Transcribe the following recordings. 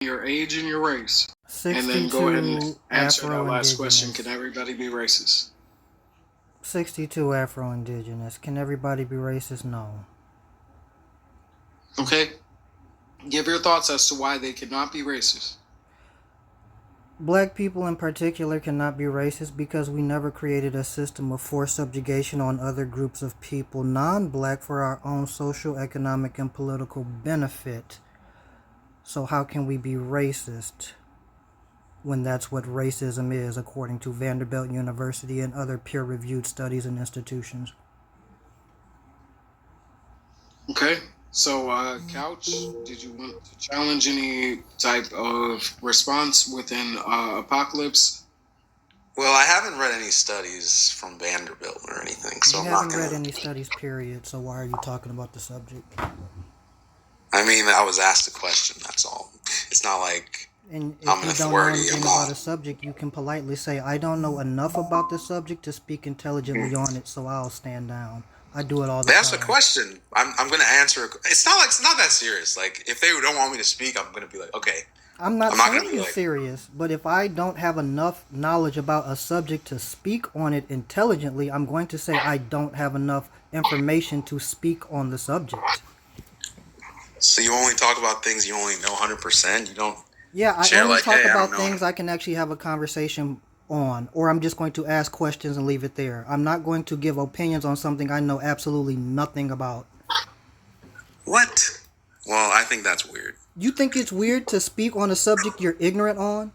your age and your race. And then go ahead and 62 answer that last question. Can Afro-Indigenous. everybody be racist? 62 Afro-Indigenous. Can everybody be racist? No. Okay. Give your thoughts as to why they cannot be racist. Black people in particular cannot be racist because we never created a system of forced subjugation on other groups of people, non-black, for our own social, economic, and political benefit. So how can we be racist when that's what racism is, according to Vanderbilt University and other peer-reviewed studies and institutions? Okay. So, Couch, did you want to challenge any type of response within Apocalypse? Well, I haven't read any studies from Vanderbilt or anything, so You I'm not haven't gonna. read any studies, period, so why are you talking about the subject? I mean, I was asked a question. That's all. It's not like And I'm if an you don't know authority. anything I'm about not. a subject, you can politely say, I don't know enough about the subject to speak intelligently on it, so I'll stand down. I do it all the That's a time. question. I'm gonna answer. It's not that serious. Like if they don't want me to speak, I'm gonna be like, okay. I'm not I'm not saying gonna be it's like, serious, but if I don't have enough knowledge about a subject to speak on it intelligently, I'm going to say I don't have enough information to speak on the subject. so you only talk about things you only know 100%. You don't Yeah, I share only like, talk hey, I don't about know. things I can actually have a conversation on, or I'm just going to ask questions and leave it there. I'm not going to give opinions on something I know absolutely nothing about. What? Well, I think that's weird. You think it's weird to speak on a subject you're ignorant on?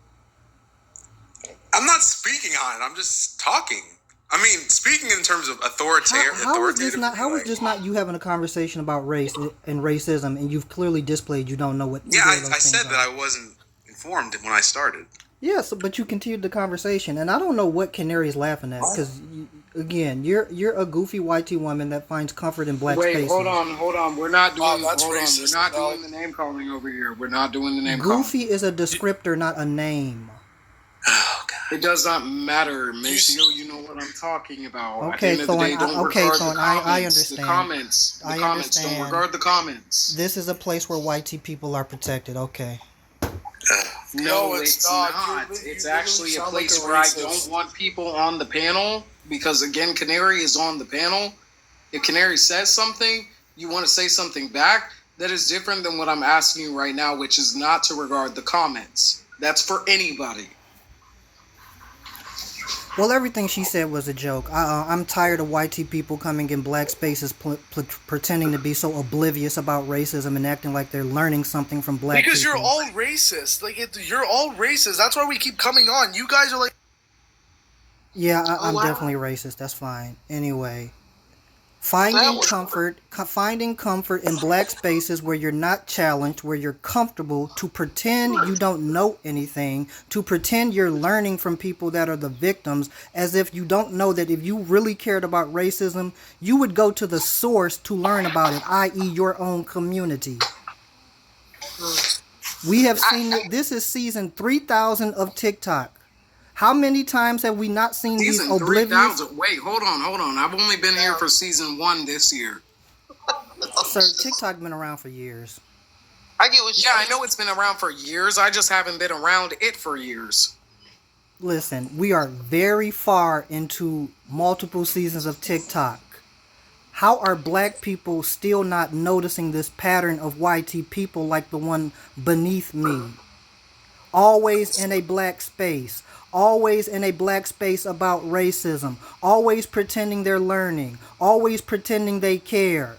I'm not speaking on it. I'm just talking. I mean, speaking in terms of authoritative. How is this not? How is this not you having a conversation about race and racism, and you've clearly displayed you don't know what Yeah, either of those I things said that I wasn't informed when I started. Yes, but you continued the conversation, and I don't know what Canary's laughing at, because again, you're a goofy whitey woman that finds comfort in black Wait, spaces. hold on. We're not doing. that's hold on. racist, We're not dog. doing the name calling over here. We're not doing the name calling. Goofy is a descriptor, not a name. Oh God. It does not matter, Maceo. You know what I'm talking about. At the Okay, end of the Thorn. day, don't Okay, regard Thorn. the I comments. The understand. comments. The I comments. Don't understand. regard the comments. This is a place where whitey people are protected. Okay. No, it's it's not. not. You It's literally actually a sound like place a where I racist. don't want people on the panel because, again, Canary is on the panel. If Canary says something, you want to say something back, that is different than what I'm asking you right now, which is not to regard the comments. That's for anybody. Well, everything she said was a joke. I'm tired of whitey people coming in black spaces pretending to be so oblivious about racism and acting like they're learning something from black Because people. you're all racist. You're all racist. That's why we keep coming on. You guys are like. Yeah, I'm wow. definitely racist. That's fine. Anyway, finding comfort in black spaces where you're not challenged, where you're comfortable to pretend you don't know anything, to pretend you're learning from people that are the victims, as if you don't know that if you really cared about racism, you would go to the source to learn about it, i.e. your own community. We have seen this is season 3,000 of TikTok. How many times have we not seen Season these oblivious... 3,000. Wait, hold on. I've only been here for season 1 this year. Sir, TikTok been around for years. I get what you. Yeah, I know it's been around for years. I just haven't been around it for years. Listen, we are very far into multiple seasons of TikTok. How are black people still not noticing this pattern of YT people like the one beneath me? Always in a black space. Always in a black space about racism. Always pretending they're learning. Always pretending they care.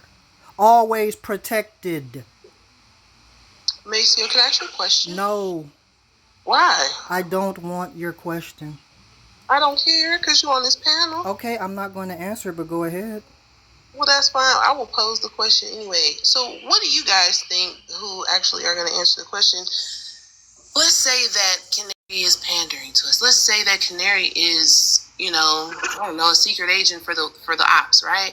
Always protected. Maceo, can I ask you a question? No, Why? I don't want your question. I don't care because you're on this panel. Okay, I'm not going to answer, but go ahead. Well, that's fine. I will pose the question anyway. So, what do you guys think who actually are going to answer the question? Let's say that Canary is pandering to us. Let's say that Canary is, I don't know, a secret agent for the ops, right?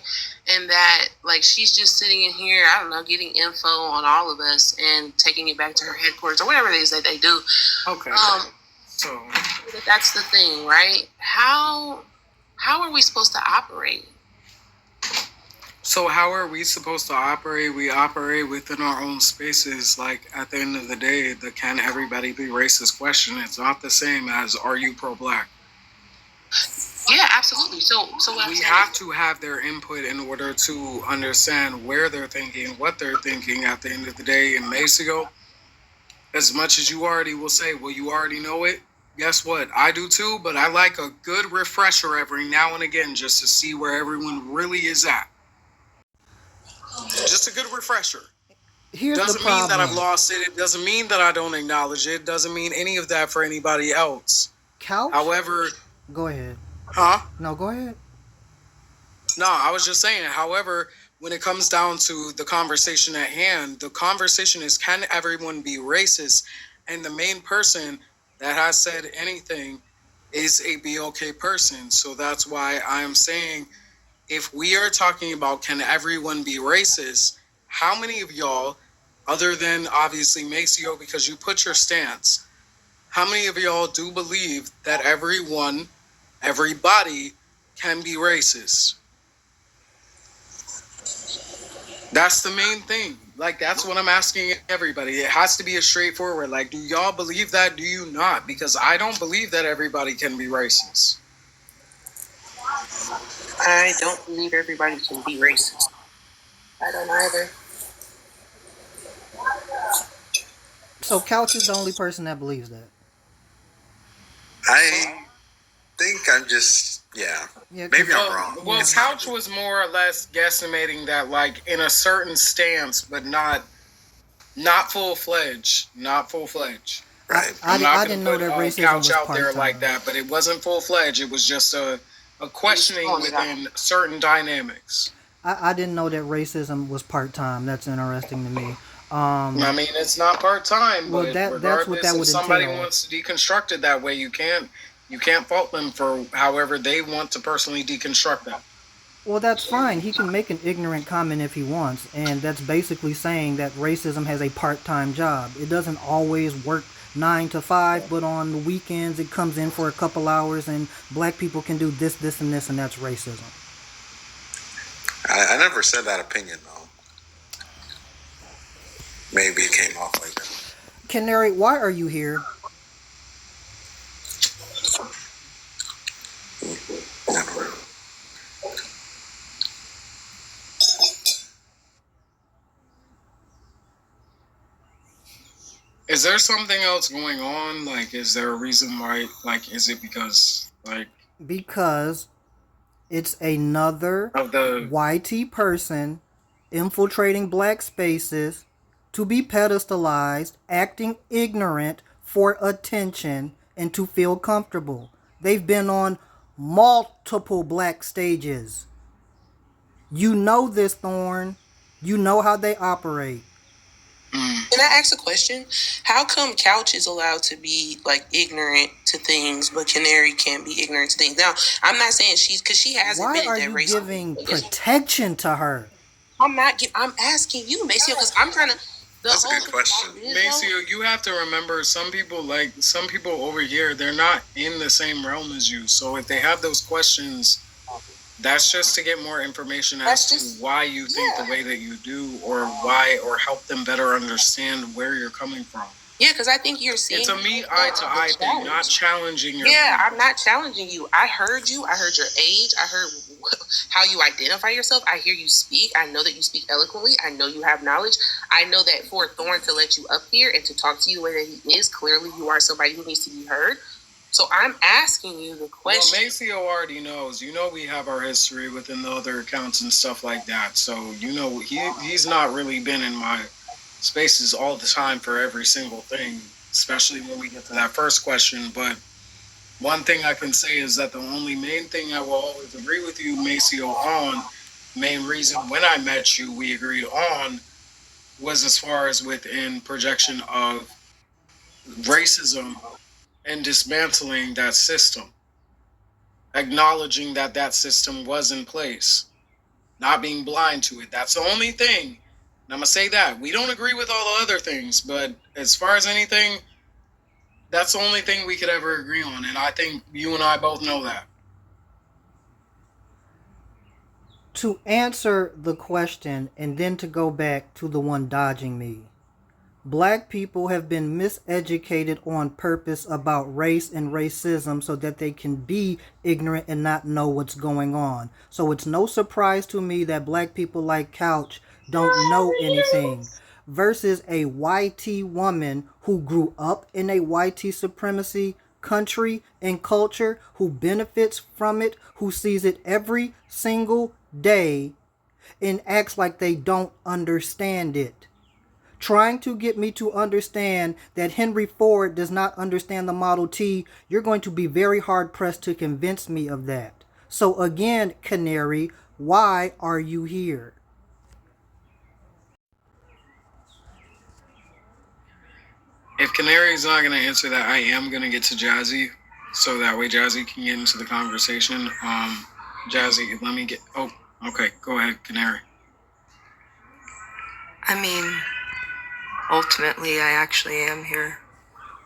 And that, like, she's just sitting in here, I don't know, getting info on all of us and taking it back to her headquarters or whatever it is that they do. Okay. So That's the thing, right? How are we supposed to operate? So how are we supposed to operate? We operate within our own spaces. Like at the end of the day, the can everybody be racist question, it's not the same as are you pro-black. Yeah, absolutely. So what I'm We saying have to have their input in order to understand where they're thinking, what they're thinking at the end of the day. And Maceo, as much as you already will say, well, you already know it. Guess what? I do too, but I like a good refresher every now and again just to see where everyone really is at. Just a good refresher. Here's the Doesn't mean that I've problem. lost it. It doesn't mean that I don't acknowledge it. It doesn't mean any of that for anybody else. Couch? However, Go ahead. huh? No, go ahead. No, I was just saying, however, when it comes down to the conversation at hand, the conversation is can everyone be racist? And the main person that has said anything is a BLK person. So that's why I'm saying if we are talking about can everyone be racist, how many of y'all, other than obviously Maceo, because you put your stance, how many of y'all do believe that everyone, everybody can be racist? That's the main thing. Like, that's what I'm asking everybody. It has to be a straightforward. Like, do y'all believe that? Do you not? Because I don't believe that everybody can be racist. I don't believe everybody can be racist. I don't either. So Couch is the only person that believes that. I think I'm just, yeah. Yeah, Maybe I'm Well, wrong. well, Couch was more or less guesstimating that, like, in a certain stance, but not full fledged. Not full fledged. Right. I didn't know that racism Couch was out part there time. like that, but it wasn't full fledged. It was just a questioning within certain dynamics. I didn't know that racism was part time. That's interesting to me. I mean, it's not part time, Well, but that's what regardless, that if would somebody entail. wants to deconstruct it that way, you can't fault them for however they want to personally deconstruct that. Well, that's fine. He can make an ignorant comment if he wants, and that's basically saying that racism has a part-time job. It doesn't always work 9 to 5, but on the weekends it comes in for a couple hours, and black people can do this, this, and this, and that's racism. I never said that opinion, though. Maybe it came off like that. Canary, why are you here? Never. Is there something else going on? Like, is there a reason why? Like, is it because like Because it's another of the? YT person infiltrating black spaces to be pedestalized, acting ignorant for attention and to feel comfortable. They've been on multiple black stages. You know this, Thorn. You know how they operate. Can I ask a question? How come Couch is allowed to be like ignorant to things, but Canary can't be ignorant to things? Now, I'm not saying because she has Why admitted are that you racism. giving protection to her? I'm not. I'm asking you, Maceo, because I'm trying to. That's a good question. Maceo, you have to remember some people over here, they're not in the same realm as you. So if they have those questions, that's just to get more information as to why you think the way that you do, or help them better understand where you're coming from. Yeah, because I think you're seeing. It's a me eye to eye thing, not challenging your. Yeah, I'm not challenging you. I heard you. I heard your age. I heard how you identify yourself. I hear you speak. I know that you speak eloquently. I know you have knowledge. I know that for Thorn to let you up here and to talk to you the way that he is, clearly you are somebody who needs to be heard. So I'm asking you the question. Well, Maceo already knows. You know, we have our history within the other accounts and stuff like that. So, you know, he's not really been in my spaces all the time for every single thing, especially when we get to that first question. But one thing I can say is that the only main thing I will always agree with you, Maceo, on, main reason when I met you, we agreed on, was as far as within projection of racism and dismantling that system, acknowledging that that system was in place, not being blind to it. That's the only thing. And I'm going to say that. We don't agree with all the other things, but as far as anything, that's the only thing we could ever agree on. And I think you and I both know that. To answer the question and then to go back to the one dodging me. Black people have been miseducated on purpose about race and racism so that they can be ignorant and not know what's going on. So it's no surprise to me that black people like Couch don't know anything. Versus a YT woman who grew up in a YT supremacy country and culture, who benefits from it, who sees it every single day and acts like they don't understand it. Trying to get me to understand that Henry Ford does not understand the Model T, you're going to be very hard pressed to convince me of that. So again, Canary, why are you here? If Canary's not going to answer that, I am going to get to Jazzy, so that way Jazzy can get into the conversation. Jazzy, let me get... Oh, okay, go ahead, Canary. I mean, ultimately, I actually am here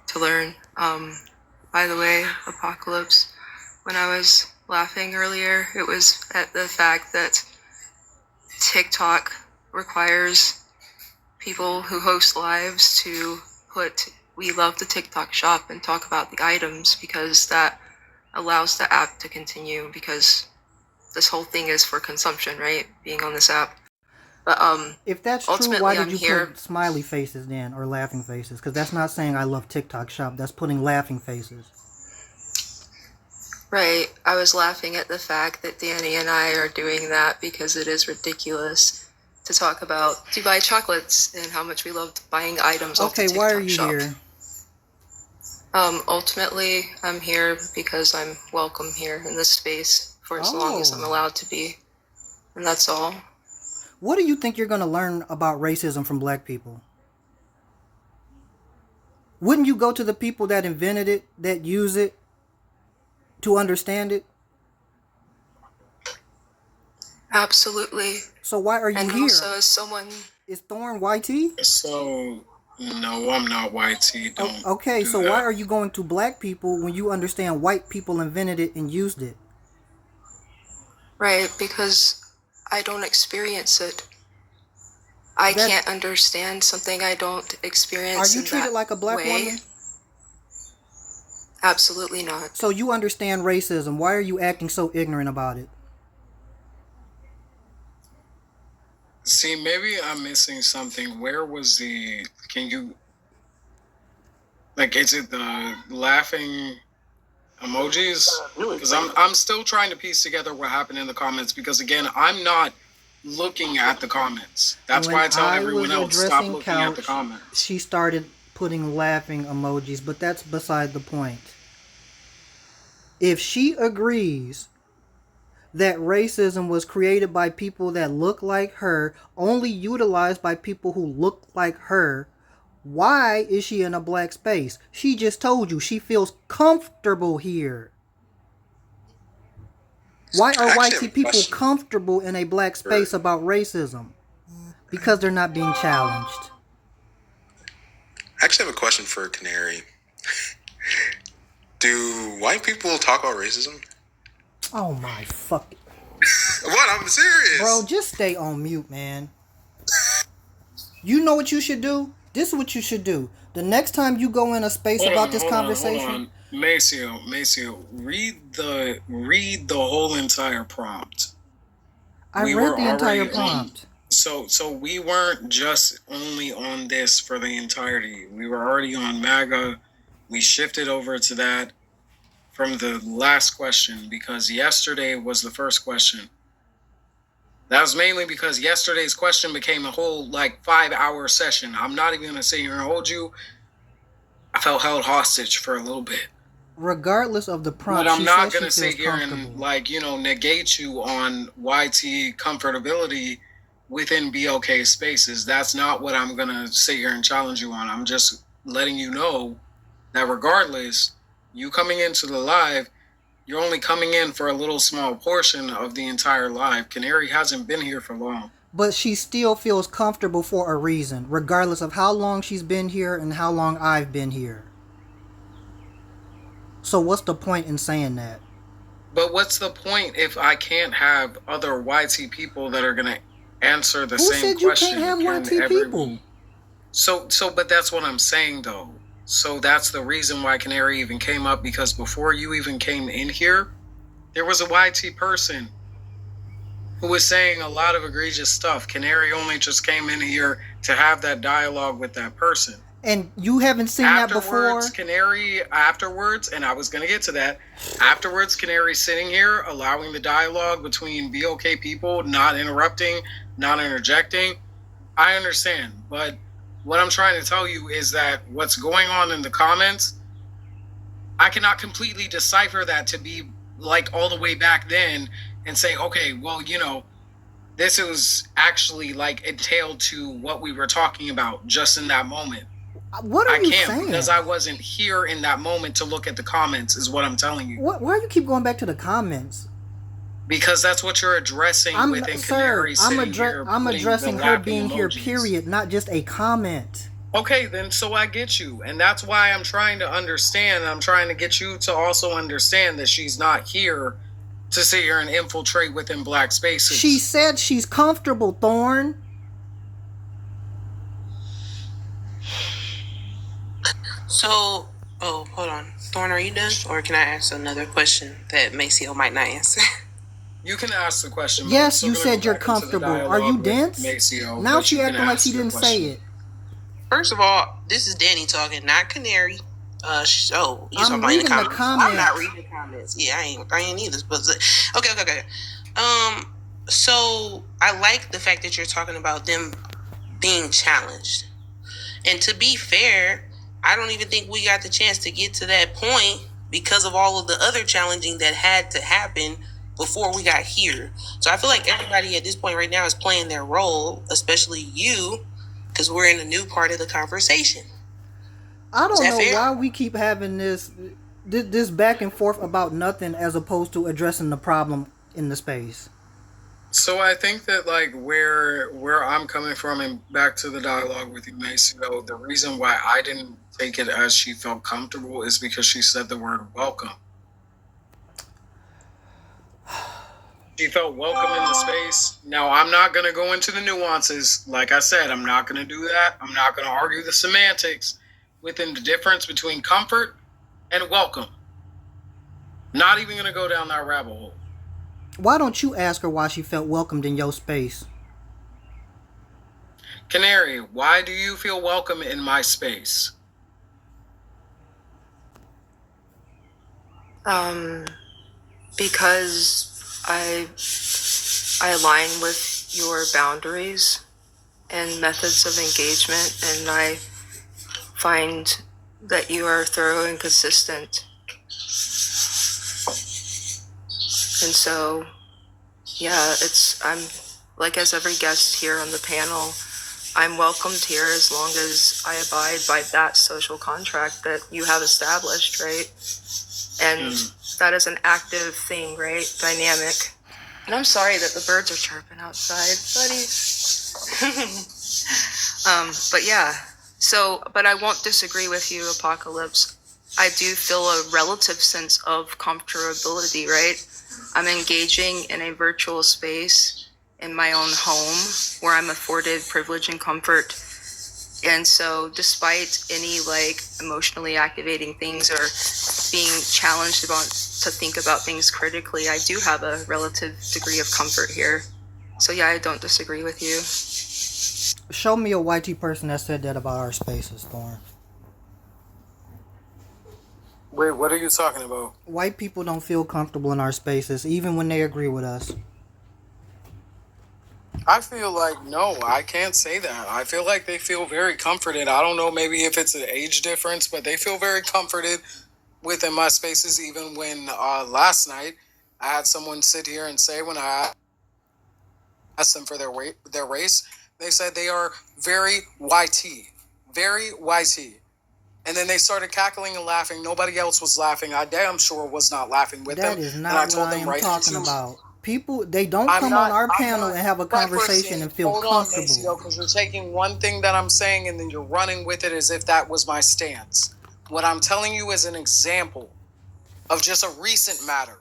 to learn. By the way, Apocalypse, when I was laughing earlier, it was at the fact that TikTok requires people who host lives to put "We love the TikTok shop" and talk about the items, because that allows the app to continue, because this whole thing is for consumption, right? Being on this app. But if that's true, why did you put smiley faces then, or laughing faces? Because that's not saying I love TikTok shop. That's putting laughing faces. Right. I was laughing at the fact that Danny and I are doing that because it is ridiculous to talk about Dubai chocolates and how much we loved buying items off the TikTok why are you shop. here? Ultimately, I'm here because I'm welcome here in this space for as long as I'm allowed to be. And that's all. What do you think you're going to learn about racism from black people? Wouldn't you go to the people that invented it, that use it, to understand it? Absolutely. So why are you and here? Also, as someone... Is Thorn YT? So, no, I'm not YT. Don't okay, do so that. why are you going to black people when you understand white people invented it and used it? Right, because I don't experience it. I can't understand something I don't experience. Are you treated like a black woman? Absolutely not. So you understand racism. Why are you acting so ignorant about it? See, maybe I'm missing something. Where was the... Can you... Like, is it the laughing emojis? Because I'm still trying to piece together what happened in the comments, because, again, I'm not looking at the comments. That's why I tell everyone else, stop looking at the comments. She started putting laughing emojis, but that's beside the point. If she agrees that racism was created by people that look like her, only utilized by people who look like her, why is she in a black space? She just told you she feels comfortable here. Why are white people comfortable in a black space about racism? Because they're not being challenged. I actually have a question for Canary. Do white people talk about racism? Oh my fucking... What? I'm serious. Bro, just stay on mute, man. You know what you should do? This is what you should do. The next time you go in a space about this conversation... Hold on. Maceo, read the whole entire prompt. I read the entire prompt. So we weren't just only on this for the entirety. We were already on MAGA. We shifted over to that from the last question, because yesterday was the first question. That was mainly because yesterday's question became a whole 5-hour session. I'm not even going to sit here and hold you. I felt held hostage for a little bit. Regardless of the prompt, but I'm not going to sit here and negate you on YT comfortability within BLK spaces. That's not what I'm going to sit here and challenge you on. I'm just letting you know that regardless, you coming into the live, you're only coming in for a little small portion of the entire live. Canary hasn't been here for long. But she still feels comfortable for a reason, regardless of how long she's been here and how long I've been here. So what's the point in saying that? But what's the point if I can't have other YT people that are going to answer the Who same said you question? can't have Can YT people? But that's what I'm saying, though. So that's the reason why Canary even came up, because before you even came in here, there was a YT person who was saying a lot of egregious stuff. Canary only just came in here to have that dialogue with that person. And you haven't seen that before? Afterwards, and I was going to get to that, afterwards, Canary sitting here, allowing the dialogue between BOK people, not interrupting, not interjecting. I understand, but what I'm trying to tell you is that what's going on in the comments, I cannot completely decipher that to be like all the way back then and say, okay, well, this was actually like entailed to what we were talking about just in that moment. What are you saying? I can't, because I wasn't here in that moment to look at the comments, is what I'm telling you. Why do you keep going back to the comments? Because that's what you're addressing within Canary sitting here. I'm addressing her being here, period, not just a comment. Okay, then so I get you. And that's why I'm trying to understand. I'm trying to get you to also understand that she's not here to sit here and infiltrate within black spaces. She said she's comfortable, Thorn. So, hold on. Thorn, are you done? Or can I ask another question that Maceo might not answer? You can ask the question. Yes, you said you're comfortable. Are you dense? Maceo, now she acting like she didn't say it. First of all, this is Danny talking, not Canary. I'm reading the comments. I'm not reading the comments. Yeah, I ain't either. But okay. So I like the fact that you're talking about them being challenged. And to be fair, I don't even think we got the chance to get to that point because of all of the other challenging that had to happen before we got here. So I feel like everybody at this point right now is playing their role, especially you, because we're in a new part of the conversation. I don't know why we keep having this back and forth about nothing as opposed to addressing the problem in the space. So I think that like where I'm coming from, and back to the dialogue with you, Maceo, the reason why I didn't take it as she felt comfortable is because she said the word welcome. She felt welcome in the space. Now, I'm not going to go into the nuances. Like I said, I'm not going to do that. I'm not going to argue the semantics within the difference between comfort and welcome. Not even going to go down that rabbit hole. Why don't you ask her why she felt welcomed in your space? Canary, why do you feel welcome in my space? Because I align with your boundaries and methods of engagement, and I find that you are thorough and consistent. And so, yeah, I'm like, as every guest here on the panel, I'm welcomed here as long as I abide by that social contract that you have established, right? And that is an active thing, right? Dynamic. And I'm sorry that the birds are chirping outside, buddy. But yeah, but I won't disagree with you, Apocalypse. I do feel a relative sense of comfortability, right? I'm engaging in a virtual space in my own home where I'm afforded privilege and comfort. And so despite any like emotionally activating things or being challenged to think about things critically, I do have a relative degree of comfort here. So yeah, I don't disagree with you. Show me a YT person that said that about our spaces, Thorn. Wait, what are you talking about? White people don't feel comfortable in our spaces, even when they agree with us. I feel like, no, I can't say that. I feel like they feel very comforted. I don't know, maybe if it's an age difference, but they feel very comforted within my spaces. Even when last night I had someone sit here and say, when I asked them for their race, they said they are very YT. Very YT. And then they started cackling and laughing. Nobody else was laughing. I damn sure was not laughing with them. That is not what I am talking about. People, they don't come on our panel and have a conversation and feel comfortable. Hold on, because you're taking one thing that I'm saying and then you're running with it as if that was my stance. What I'm telling you is an example of just a recent matter.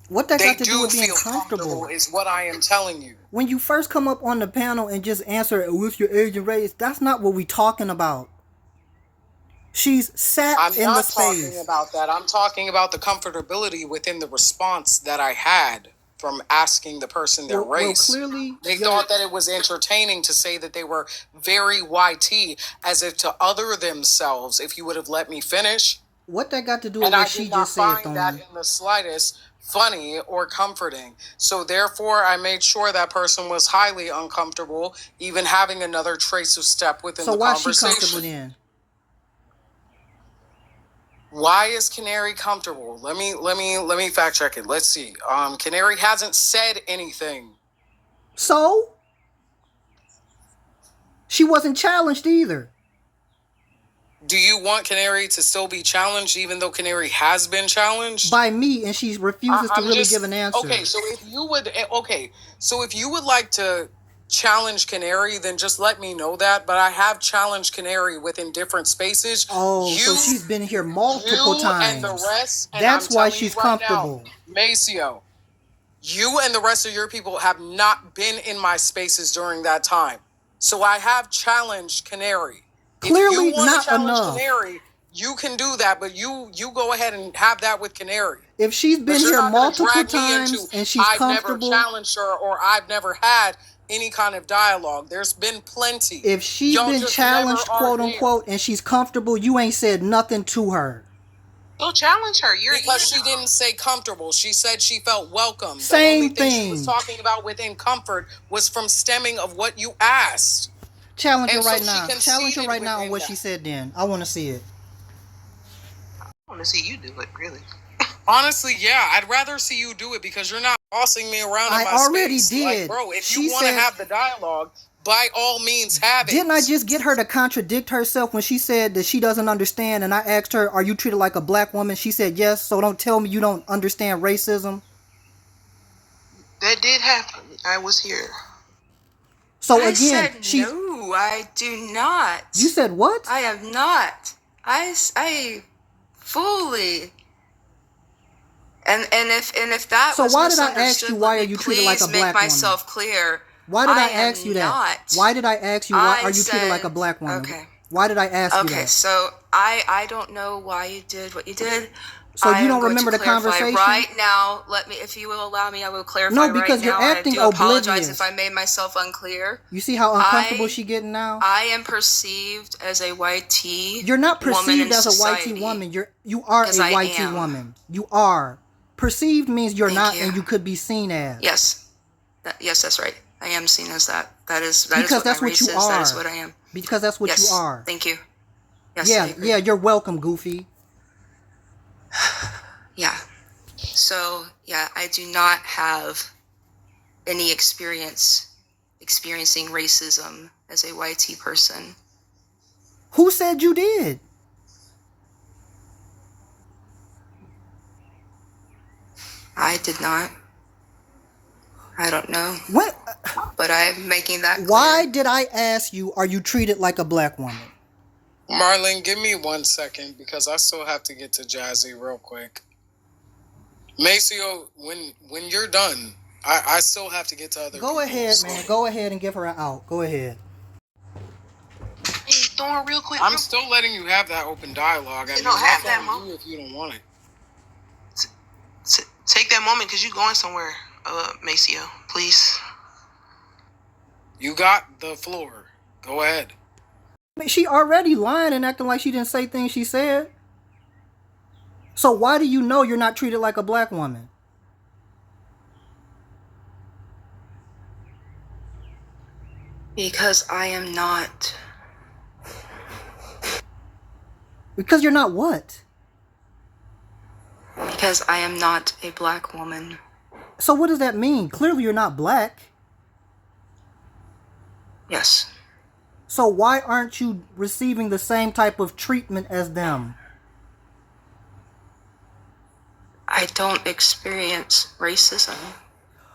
What that They got to do do with being feel comfortable? comfortable, is what I am telling you. When you first come up on the panel and just answer with your age and race, that's not what we talking about. She's sat I'm in the not talking space. about that. I'm talking about the comfortability within the response that I had from asking the person their race. Clearly, They thought that it was entertaining to say that they were very YT, as if to other themselves. If you would have let me finish. What that got to do with And I what she did not just said, find Thorn? that in the slightest funny or comforting. So therefore, I made sure that person was highly uncomfortable, even having another trace of step within So the why is she conversation. comfortable then? Why is Canary comfortable? Let me fact check it. Let's see. Canary hasn't said anything. So she wasn't challenged either. Do you want Canary to still be challenged, even though Canary has been challenged by me, and she refuses to really give an answer? Okay, so if you would like to challenge Canary, then just let me know that. But I have challenged Canary within different spaces. Oh, so she's been here multiple times. And the rest. And that's I'm why telling she's you right comfortable. Now, Maceo, you and the rest of your people have not been in my spaces during that time. So I have challenged Canary. Clearly, if you want not to challenge enough. Canary, you can do that, but you go ahead and have that with Canary. If she's been here multiple times and she's I've comfortable, never challenged her, or I've never had any kind of dialogue. There's been plenty. If she's been challenged, quote unquote, and she's comfortable, you ain't said nothing to her. Go challenge her. Because she didn't say comfortable. She said she felt welcome. Same the only thing she was thing. talking about within comfort was from stemming of what you asked. Challenge her And right so now. she Challenge her right now on within what that. she said then. I want to see it. I want to see you do it, really. Honestly, yeah, I'd rather see you do it because you're not bossing me around in my space. I already did. Like, bro, if you want to have the dialogue, by all means have it. Didn't I just get her to contradict herself when she said that she doesn't understand, and I asked her, are you treated like a black woman? She said yes, so don't tell me you don't understand racism. That did happen. I was here. So I again, said no, I do not. You said what? I am not. I fully. And if that so was why did I ask you why are you treated like a black woman? Please make myself clear. Why did I ask you that? Why did I ask you why are you treated like a black woman? Okay. Why did I ask you that? Okay, so I don't know why you did what you did. So you don't remember the conversation? Right now, if you will allow me, I will clarify. No, because you're acting oblivious. I apologize if I made myself unclear. You see how uncomfortable she's getting now? I am perceived as a YT. You're not perceived as a YT woman. You are a YT woman. You are. Perceived means you're not, and you could be seen as. Yes. Yes, that's right. I am seen as that. That is because that's what you are. That is what I am. Because that's what you are. Thank you. Yes, yeah, you're welcome, Goofy. Yeah. So, yeah, I do not have any experiencing racism as a YT person. Who said you did? I did not. I don't know. What? But I'm making that clear. Why did I ask you, are you treated like a black woman? Marlon, give me 1 second because I still have to get to Jazzy real quick. Maceo, when you're done, I still have to get to other people. Go ahead, man. Go ahead and give her an out. Go ahead. Hey, Thorn, real quick. I'm still letting you have that open dialogue. I mean, don't have that's that on moment. you if you don't want it. Take that moment because you're going somewhere, Maceo. Please. You got the floor. Go ahead. She already lying and acting like she didn't say things she said. So why do you know you're not treated like a black woman? Because I am not. Because you're not what? Because I am not a black woman. So what does that mean? Clearly you're not black. Yes. So why aren't you receiving the same type of treatment as them? I don't experience racism.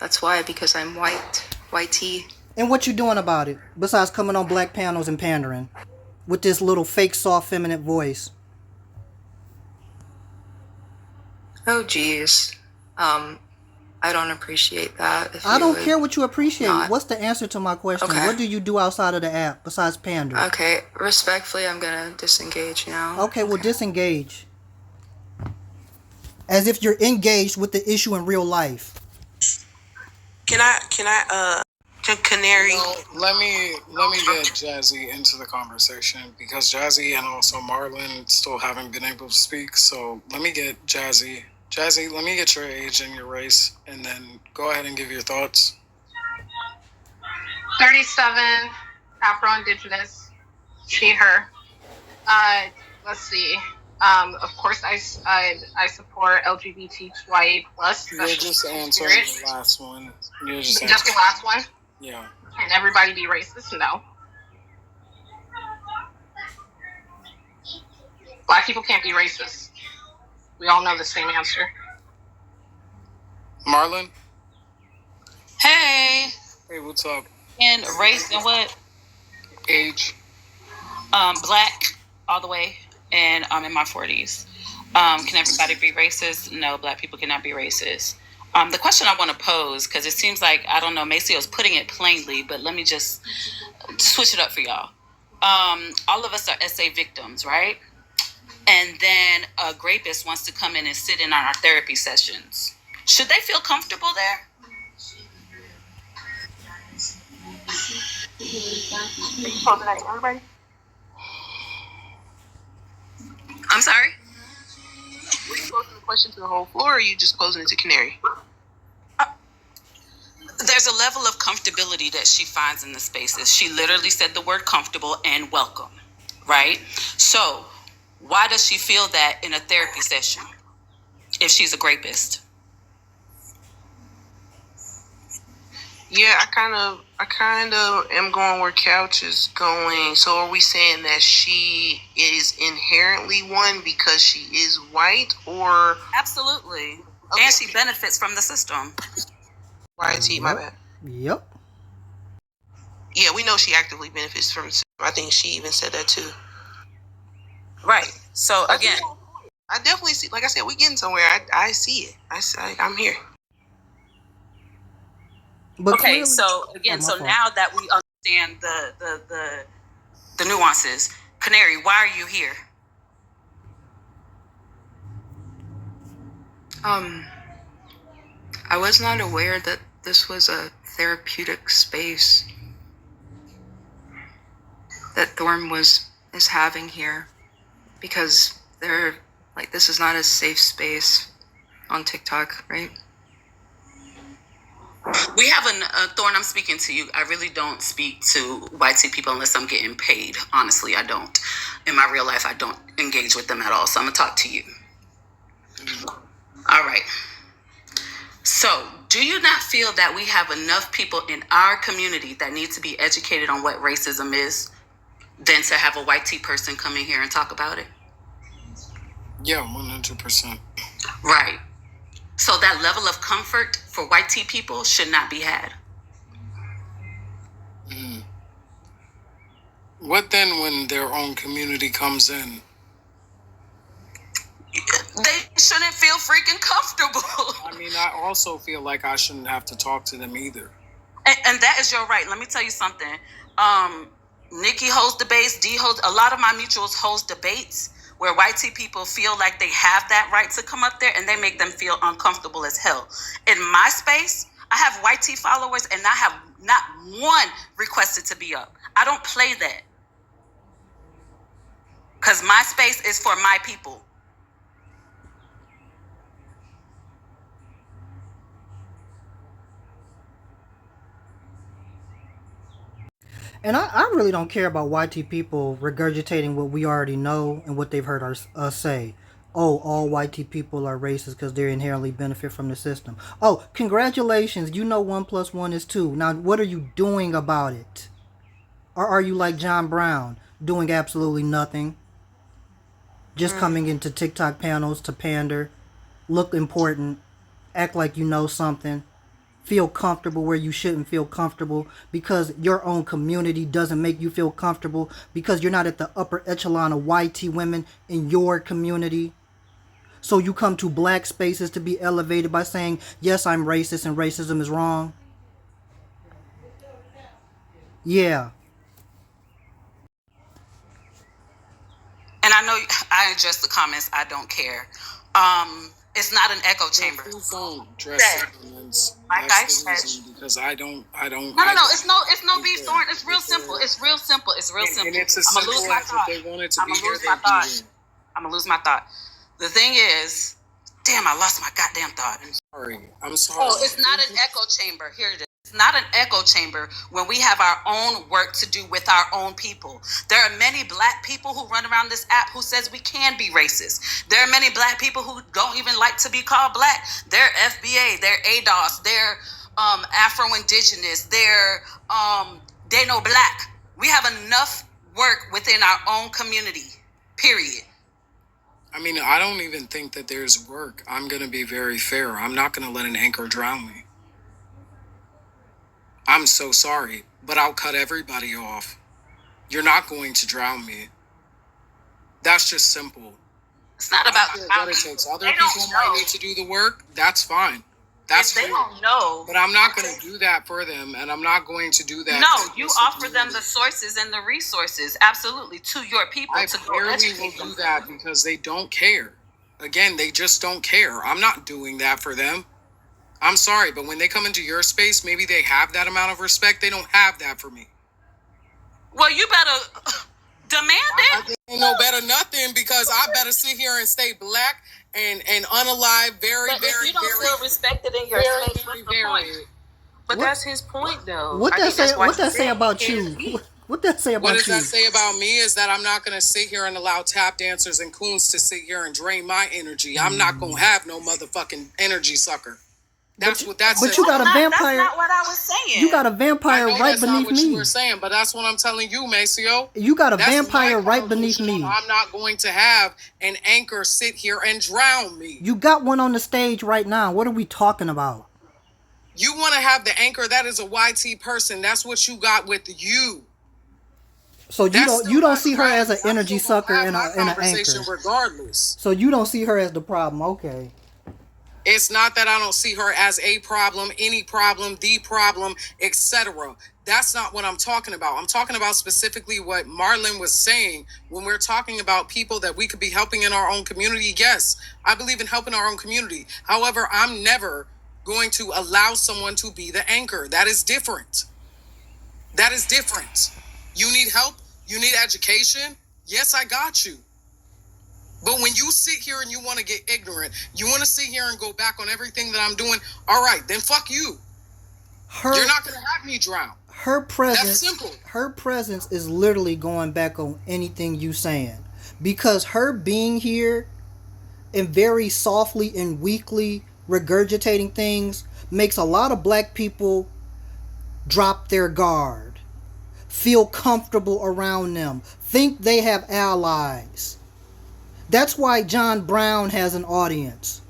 That's why, because I'm YT. And what you doing about it? Besides coming on black panels and pandering with this little fake soft feminine voice. Oh geez. I don't appreciate that. If I you don't would care what you appreciate. not. What's the answer to my question? Okay. What do you do outside of the app besides pander? Okay, respectfully, I'm gonna disengage now. Okay, well, disengage. As if you're engaged with the issue in real life. Can Canary? No, let me get Jazzy into the conversation because Jazzy and also Marlon still haven't been able to speak. So let me get Jazzy. Jazzy, let me get your age and your race, and then go ahead and give your thoughts. 37, Afro-Indigenous, she, her. Let's see. Of course, I support LGBTQIA plus. You're just answering the last one. You're just the last one. Yeah. Can everybody be racist? No. Black people can't be racist. We all know the same answer. Marlon? Hey, Hey, what's up? and race and what? Age? Black all the way, and I'm in my 40s. Can everybody be racist? No, black people cannot be racist. The question I want to pose, because it seems like, I don't know, Macio's putting it plainly, but let me just switch it up for y'all. All of us are SA victims, right? And then a rapist wants to come in and sit in on our therapy sessions. Should they feel comfortable there? Everybody? I'm sorry? Were you posing the question to the whole floor, or are you just posing it to Canary? There's a level of comfortability that she finds in the spaces. She literally said the word comfortable and welcome, right? So why does she feel that in a therapy session if she's a rapist? Yeah, I kind of am going where Couch is going. So are we saying that she is inherently one because she is white, or Absolutely. Okay. And she benefits from the system. YT? My bad. Yep. Yeah, we know she actively benefits from. I think she even said that too. Right. So again, I definitely see. Like I said, we getting somewhere. I see it. I'm here. But okay, clearly, so again, my so fault. now that we understand the nuances, Canary, why are you here? I was not aware that this was a therapeutic space that Thorn is having here, because this is not a safe space on TikTok, right? We have Thorn, I'm speaking to you. I really don't speak to YT people unless I'm getting paid. Honestly, I don't. In my real life, I don't engage with them at all. So I'm going to talk to you. All right. So do you not feel that we have enough people in our community that need to be educated on what racism is than to have a YT person come in here and talk about it? Yeah, 100%. Right. So that level of comfort for YT people should not be had. What then when their own community comes in? They shouldn't feel freaking comfortable. I mean, I also feel like I shouldn't have to talk to them either. And that is your right. Let me tell you something. Nikki hosts debates. D hosts. A lot of my mutuals host debates where YT people feel like they have that right to come up there, and they make them feel uncomfortable as hell. In my space, I have YT followers, and I have not one requested to be up. I don't play that because my space is for my people. And I really don't care about YT people regurgitating what we already know and what they've heard us say. Oh, all YT people are racist because they inherently benefit from the system. Oh, congratulations, you know 1 + 1 is 2. Now, what are you doing about it? Or are you like John Brown, doing absolutely nothing? Just coming into TikTok panels to pander, look important, act like you know something, feel comfortable where you shouldn't feel comfortable because your own community doesn't make you feel comfortable because you're not at the upper echelon of YT women in your community. So you come to black spaces to be elevated by saying, yes, I'm racist and racism is wrong? Yeah. And I know I address the comments. I don't care. It's not an echo chamber. Please don't address the comments. Like That's I the said, reason, because I don't. No. It's no beef, Thorn. It's real simple. It's real simple. And it's a I'm gonna lose my thought. If they wanted to I'm be gonna here, lose they'd my be thought. here. I'm gonna lose my thought. The thing is, damn, I lost my goddamn thought. I'm sorry. Oh, it's not an echo chamber. Here it is. It's not an echo chamber when we have our own work to do with our own people. There are many black people who run around this app who says we can be racist. There are many black people who don't even like to be called black. They're FBA, they're ADOS, they're Afro-Indigenous, they're they know black. We have enough work within our own community, period. I mean, I don't even think that there's work. I'm going to be very fair. I'm not going to let an anchor drown me. I'm so sorry, but I'll cut everybody off. You're not going to drown me. That's just simple. It's not about what it takes. Other people might need to do the work. That's fine. That's they don't know. But I'm not going to do that for them, and I'm not going to do that. No, you offer them the sources and the resources, absolutely, to your people. I to barely will do that because they don't care. Again, they just don't care. I'm not doing that for them. I'm sorry, but when they come into your space, maybe they have that amount of respect. They don't have that for me. Well, you better demand it. I no better nothing, because I better sit here and stay black and unalive But if you don't feel respected in your space, what's the point? But that's his point, though. What that say about you? What that say about you? What does that say about me is that I'm not going to sit here and allow tap dancers and coons to sit here and drain my energy. I'm not going to have no motherfucking energy sucker. That's what that says. But you got a vampire. That's not what I was saying. You got a vampire right beneath me. That's not what you were saying, but that's what I'm telling you, Maceo. You got a vampire right beneath me. I'm not going to have an anchor sit here and drown me. You got one on the stage right now. What are we talking about? You want to have the anchor that is a YT person. That's what you got with you. So you don't see her as an energy sucker and an anchor. Regardless. So you don't see her as the problem. Okay. It's not that I don't see her as a problem, any problem, the problem, etc. That's not what I'm talking about. I'm talking about specifically what Marlon was saying when we're talking about people that we could be helping in our own community. Yes, I believe in helping our own community. However, I'm never going to allow someone to be the anchor. That is different. That is different. You need help? You need education? Yes, I got you. But when you sit here and you want to get ignorant, you want to sit here and go back on everything that I'm doing, all right, then fuck you. You're not going to have me drown. Her presence, that's simple. Her presence is literally going back on anything you saying. Because her being here and very softly and weakly regurgitating things makes a lot of black people drop their guard, feel comfortable around them, think they have allies. That's why John Brown has an audience.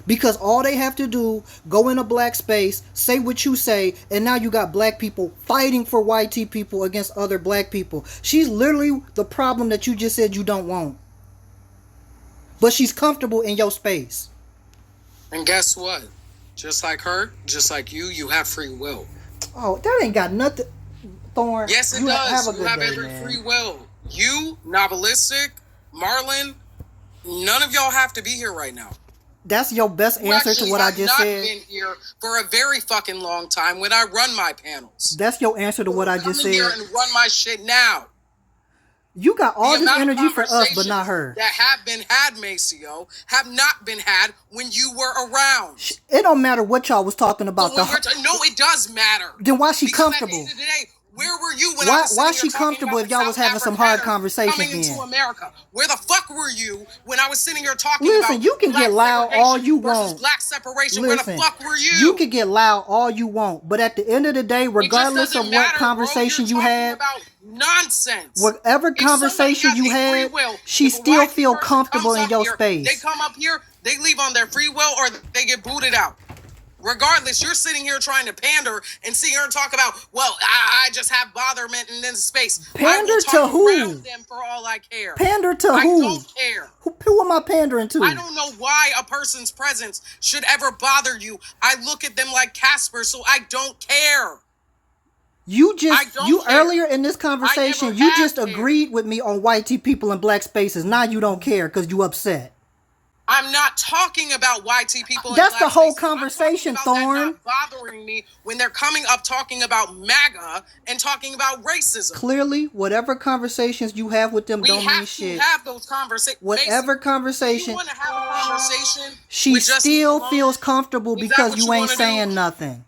Because all they have to do, go in a black space, say what you say, and now you got black people fighting for YT people against other black people. She's literally the problem that you just said you don't want. But she's comfortable in your space. And guess what? Just like her, just like you have free will. Oh, that ain't got nothing. Thorn. Yes, it does. You have every free will. You, Novelistic, Marlon, none of y'all have to be here right now. That's your best answer to what I just said. I've been here for a very fucking long time when I run my panels. That's your answer to what I just said. Come here and run my shit now. You got all this energy for us, but not her. That have been had, Maceo, have not been had when you were around. It don't matter what y'all was talking about. No, it does matter. Then why she comfortable? At the end of the day, where were you when I was why she comfortable if y'all was having some hard conversations coming into then? America? Where the fuck were you when I was sitting here talking Listen, about you can get loud all you want. Black separation. Listen, where the fuck were you? You can get loud all you want, but at the end of the day, regardless of what conversation you had, nonsense. Whatever conversation you had, she still feel comfortable in your space. They come up here, they leave on their free will, or they get booted out. Regardless, you're sitting here trying to pander and sit here and talk about, well, I just have botherment in this space. Pander I will to talk who? around them for all I care. Pander to I who? don't care. Who am I pandering to? I don't know why a person's presence should ever bother you. I look at them like Casper, so I don't care. You care. Earlier in this conversation, you just cared. agreed with me on white people in black spaces. Now you don't care because you upset. I'm not talking about YT people. That's in the black whole spaces. conversation, I'm talking about Thorn. that not bothering me when they're coming up talking about MAGA and talking about racism. Clearly, whatever conversations you have with them don't mean shit. We have to have those conversations. Whatever conversation. You want to have a conversation? She still feels comfortable because you ain't saying do? nothing.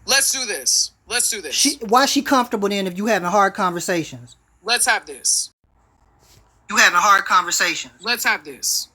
Let's do this. Let's do this. Why is she comfortable then if you having hard conversations? Let's have this. You having hard conversations. Let's have this.